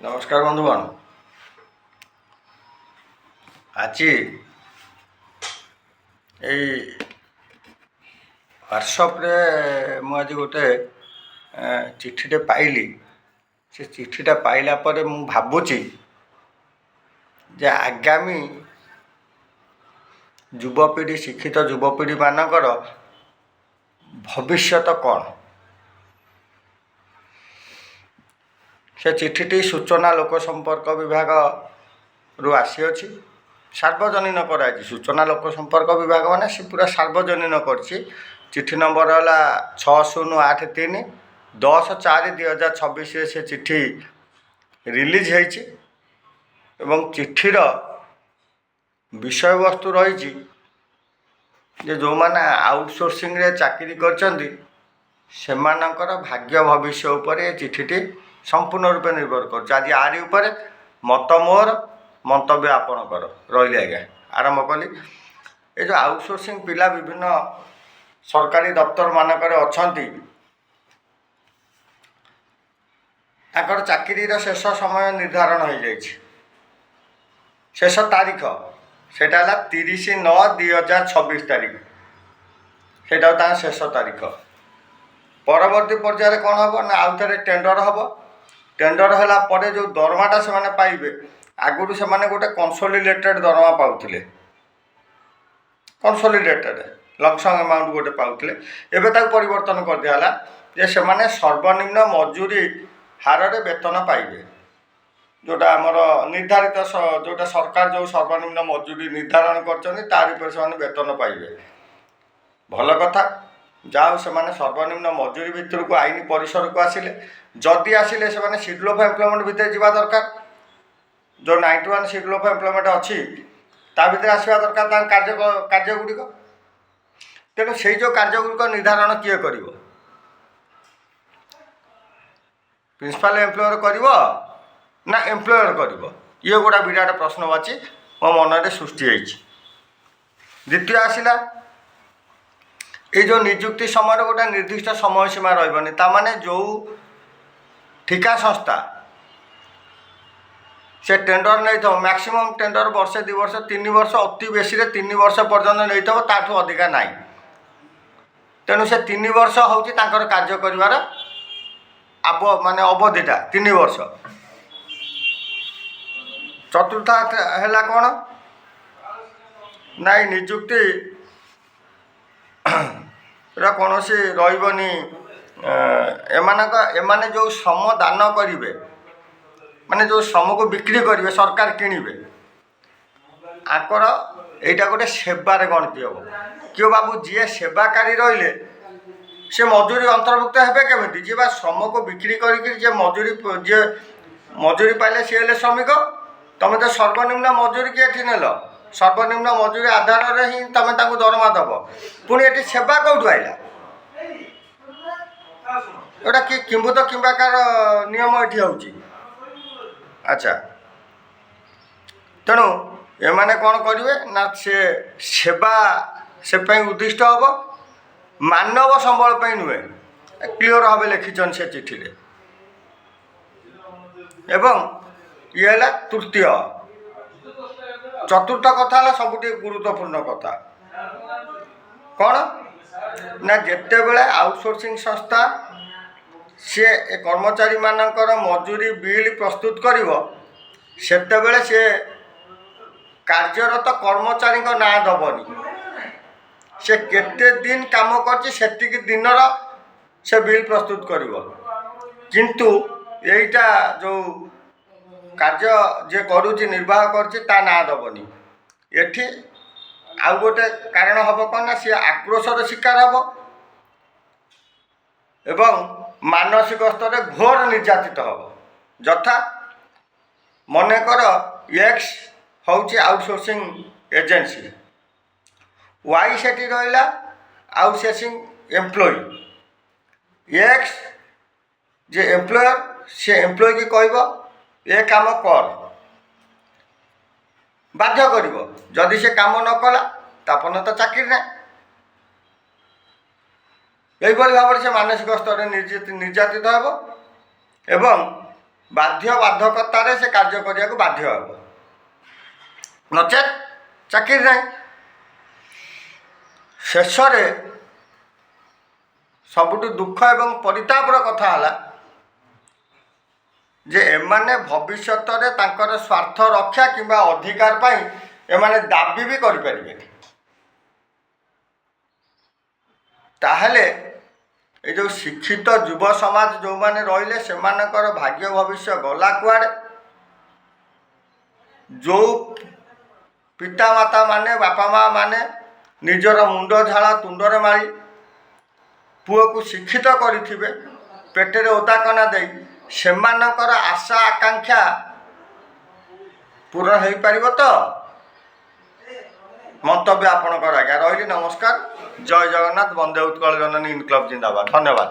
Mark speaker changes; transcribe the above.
Speaker 1: নমস্কার বন্ধুগণ। আজি এই হোয়াটসঅ্যাপ্রে ମୁଁ ଆଜି ଗୋଟେ ଚିଠିଟେ ପାଇଲି। ସେ ଚିଠିଟା ପାଇଲା ପରେ ମୁଁ ଭାବୁଛି ଯେ ଆଗାମୀ ଯୁବପିଢ଼ି, ଶିକ୍ଷିତ ଯୁବପିଢ଼ିମାନଙ୍କର ଭବିଷ୍ୟତ କ'ଣ। ସେ ଚିଠିଟି ସୂଚନା ଲୋକ ସମ୍ପର୍କ ବିଭାଗରୁ ଆସିଅଛି। ସାର୍ବଜନୀନ କରାଯାଇଛି। ସୂଚନା ଲୋକ ସମ୍ପର୍କ ବିଭାଗ ମାନେ ସେ ପୁରା ସାର୍ବଜନୀନ କରିଛି। ଚିଠି ନମ୍ବର ହେଲା 6083 10/4/2026 ସେ ଚିଠି ରିଲିଜ୍ ହେଇଛି ଏବଂ ଚିଠିର ବିଷୟବସ୍ତୁ ରହିଛି ଯେ ଯେଉଁମାନେ ଆଉଟସୋର୍ସିଂରେ ଚାକିରି କରିଛନ୍ତି ସେମାନଙ୍କର ଭାଗ୍ୟ ଭବିଷ୍ୟ ଉପରେ ଏ ଚିଠିଟି ସମ୍ପୂର୍ଣ୍ଣ ରୂପେ ନିର୍ଭର କରୁଛି। ଆଜି ଆରି ଉପରେ ମତ ମୋର, ମନ୍ତବ୍ୟ ଆପଣଙ୍କର। ରହିଲି ଆଜ୍ଞା, ଆରମ୍ଭ କଲି। ଏ ଯେଉଁ ଆଉଟସୋର୍ସିଂ ପିଲା ବିଭିନ୍ନ ସରକାରୀ ଦପ୍ତର ମାନଙ୍କରେ ଅଛନ୍ତି, ତାଙ୍କର ଚାକିରିର ଶେଷ ସମୟ ନିର୍ଦ୍ଧାରଣ ହୋଇଯାଇଛି। ଶେଷ ତାରିଖ ସେଇଟା ହେଲା 30/9/2026 ତାରିଖ। ସେଇଟା ତାଙ୍କ ଶେଷ ତାରିଖ। ପରବର୍ତ୍ତୀ ପର୍ଯ୍ୟାୟରେ କ'ଣ ହେବ ନା ଆଉ ଥରେ ଟେଣ୍ଡର ହେବ। ଟେଣ୍ଡର ହେଲା ପରେ ଯେଉଁ ଦରମାଟା ସେମାନେ ପାଇବେ, ଆଗରୁ ସେମାନେ ଗୋଟେ କନସୋଲିଡେଟେଡ଼ ଦରମା ପାଉଥିଲେ। କନସୋଲିଡେଟେଡ଼ ଲମ୍ପସମ୍ ଆମାଉଣ୍ଟ ଗୋଟେ ପାଉଥିଲେ। ଏବେ ତାକୁ ପରିବର୍ତ୍ତନ କରିଦିଆହେଲା ଯେ ସେମାନେ ସର୍ବନିମ୍ନ ମଜୁରୀ ହାରରେ ବେତନ ପାଇବେ। ଯେଉଁଟା ଆମର ନିର୍ଦ୍ଧାରିତ, ଯେଉଁଟା ସରକାର ଯେଉଁ ସର୍ବନିମ୍ନ ମଜୁରୀ ନିର୍ଦ୍ଧାରଣ କରିଛନ୍ତି ତାରି ଉପରେ ସେମାନେ ବେତନ ପାଇବେ। ଭଲ କଥା। ଯାହା ହଉ ସେମାନେ ସର୍ବନିମ୍ନ ମଜୁରୀ ଭିତରକୁ ଆଇନ ପରିସରକୁ ଆସିଲେ। ଯଦି ଆସିଲେ ସେମାନେ ସିଡ୍ୟୁଲ୍ ଅଫ୍ ଏମ୍ପ୍ଲୟମେଣ୍ଟ ଭିତରେ ଯିବା ଦରକାର। ଯେଉଁ 91 ସିଡ୍ୟୁଲ୍ ଅଫ୍ ଏମ୍ପ୍ଲୟମେଣ୍ଟ ଅଛି ତା ଭିତରେ ଆସିବା ଦରକାର ତାଙ୍କ କାର୍ଯ୍ୟଗୁଡ଼ିକ। ତେଣୁ ସେଇ ଯେଉଁ କାର୍ଯ୍ୟଗୁଡ଼ିକ ନିର୍ଦ୍ଧାରଣ କିଏ କରିବ? ପ୍ରିନ୍ସିପାଲ ଏମ୍ପ୍ଲୟର କରିବ ନା ଏମ୍ପ୍ଲୟର କରିବ? ଇଏ ଗୋଟେ ବିରାଟ ପ୍ରଶ୍ନବାଚୀ ମୋ ମନରେ ସୃଷ୍ଟି ହେଇଛି। ଦ୍ୱିତୀୟ ଆସିଲା এই ଯେଉଁ ନିଯୁକ୍ତି ସମୟରେ ଗୋଟେ ନିର୍ଦ୍ଦିଷ୍ଟ ସମୟସୀମା ରହିବନି। ତାମାନେ ଯେଉଁ ଠିକା ସଂସ୍ଥା ସେ ଟେଣ୍ଡର ନେଇଥିବ, ମ୍ୟାକ୍ସିମମ୍ ଟେଣ୍ଡର ବର୍ଷେ, 2 ବର୍ଷ, 3 ବର୍ଷ, ଅତି ବେଶୀରେ 3 ବର୍ଷ ପର୍ଯ୍ୟନ୍ତ ନେଇଥିବ, ତାଠୁ ଅଧିକା ନାହିଁ। ତେଣୁ ସେ 3 ବର୍ଷ ହେଉଛି ତାଙ୍କର କାର୍ଯ୍ୟ କରିବାର ଅବଧିଟା 3 ବର୍ଷ। ଚତୁର୍ଥ ହେଲା କ'ଣ ନା ଏଇ ନିଯୁକ୍ତି କୌଣସି ରହିବନି। ଏମାନେ ଯେଉଁ ଶ୍ରମ ଦାନ କରିବେ, ମାନେ ଯେଉଁ ଶ୍ରମକୁ ବିକ୍ରି କରିବେ, ସରକାର କିଣିବେ, ଆଙ୍କର ଏଇଟା ଗୋଟେ ସେବାରେ ଗଣତି ହେବ। କିଏ ବାବୁ ଯିଏ ସେବାକାରୀ ରହିଲେ ସେ ମଜୁରୀ ଅନ୍ତର୍ଭୁକ୍ତ ହେବେ କେମିତି? ଯିଏ ବା ଶ୍ରମକୁ ବିକ୍ରି କରିକି ଯିଏ ମଜୁରୀ ପାଇଲେ ସିଏ ହେଲେ ଶ୍ରମିକ। ତୁମେ ତ ସର୍ବନିମ୍ନ ମଜୁରୀକି ଏଠି ନେଲ, ସର୍ବନିମ୍ନ ମଜୁରୀ ଆଧାରରେ ହିଁ ତୁମେ ତାଙ୍କୁ ଦରମା ଦେବ। ପୁଣି ଏଠି ସେବା କେଉଁଠୁ ଆଇଲା? ଏଇଟା କି କିମ୍ବୁତ କିମ୍ବାକାର ନିୟମ ଏଠି ହେଉଛି। ଆଚ୍ଛା, ତେଣୁ ଏମାନେ କ'ଣ କରିବେ ନା ସେବା ସେ ପାଇଁ ଉଦ୍ଦିଷ୍ଟ ହେବ, ମାନବ ସମ୍ବଳ ପାଇଁ ନୁହେଁ। କ୍ଲିଅର ଭାବେ ଲେଖିଛନ୍ତି ସେ ଚିଠିରେ। ଏବଂ ଇଏ ହେଲା ତୃତୀୟ। ଚତୁର୍ଥ କଥା ହେଲା ସବୁଠି ଗୁରୁତ୍ୱପୂର୍ଣ୍ଣ କଥା। କ'ଣ ନା ଯେତେବେଳେ ଆଉଟସୋର୍ସିଂ ସଂସ୍ଥା ସିଏ ଏ କର୍ମଚାରୀମାନଙ୍କର ମଜୁରୀ ବିଲ୍ ପ୍ରସ୍ତୁତ କରିବ, ସେତେବେଳେ ସିଏ କାର୍ଯ୍ୟରତ କର୍ମଚାରୀଙ୍କ ନାଁ ଦେବନି। ସେ କେତେ ଦିନ କାମ କରିଛି ସେତିକି ଦିନର ସେ ବିଲ୍ ପ୍ରସ୍ତୁତ କରିବ। କିନ୍ତୁ ଏଇଟା ଯେଉଁ କାର୍ଯ୍ୟ ଯିଏ କରୁଛି, ନିର୍ବାହ କରୁଛି, ତା ନାଁ ଦେବନି। ଏଠି ଆଉ ଗୋଟେ କାରଣ ହେବ କ'ଣ ନା ସିଏ ଆକ୍ରୋଶର ଶିକାର ହେବ ଏବଂ ମାନସିକ ସ୍ତରରେ ଘୋର ନିର୍ଯାତିତ ହେବ। ଯଥା ମନେକର ଏକ୍ସ ହେଉଛି ଆଉଟସୋର୍ସିଂ ଏଜେନ୍ସି, ୱାଇ ସେଠି ରହିଲା ଆଉଟସୋର୍ସିଂ ଏମ୍ପ୍ଲୟି। ଏକ୍ସ ଯେ ଏମ୍ପ୍ଲୟର, ସେ ଏମ୍ପ୍ଲୟିକି କହିବ ଏ କାମ କର, ବାଧ୍ୟ କରିବ। ଯଦି ସେ କାମ ନ କଲା ତାପନ ତ ଚାକିରି ନାହିଁ। ଏହିଭଳି ଭାବରେ ସେ ମାନସିକ ସ୍ତରରେ ନିର୍ଯାତିତ ହେବ ଏବଂ ବାଧ୍ୟବାଧକତାରେ ସେ କାର୍ଯ୍ୟ କରିବାକୁ ବାଧ୍ୟ ହେବ, ନଚେତ୍ ଚାକିରି ନାହିଁ। ଶେଷରେ ସବୁଠୁ ଦୁଃଖ ଏବଂ ପରିତାପର କଥା ହେଲା ଯେ ଏମାନେ ଭବିଷ୍ୟତରେ ତାଙ୍କର ସ୍ୱାର୍ଥ ରକ୍ଷା କିମ୍ବା ଅଧିକାର ପାଇଁ ଏମାନେ ଦାବି ବି କରିପାରିବେନି। ତାହେଲେ ଏ ଯେଉଁ ଶିକ୍ଷିତ ଯୁବ ସମାଜ ଯେଉଁମାନେ ରହିଲେ ସେମାନଙ୍କର ଭାଗ୍ୟ ଭବିଷ୍ୟ ଗଲା କୁଆଡ଼େ? ଯେଉଁ ପିତାମାତା ମାନେ ବାପା ମା' ମାନେ ନିଜର ମୁଣ୍ଡ ଝାଳ ତୁଣ୍ଡରେ ମାରି ପୁଅକୁ ଶିକ୍ଷିତ କରିଥିବେ ପେଟରେ ଓଦାକନା ଦେଇ, ସେମାନଙ୍କର ଆଶା ଆକାଂକ୍ଷା ପୂରଣ ହୋଇପାରିବ ତ? ମନ୍ତବ୍ୟ ଆପଣଙ୍କର ଆଜ୍ଞା। ରହିଲି, ନମସ୍କାର, ଜୟ ଜଗନ୍ନାଥ, ବନ୍ଦେ ଉତ୍କଳ ଜନନୀ ଇନକ୍ଲବ ଜିନ୍ଦାବାଦ। ଧନ୍ୟବାଦ।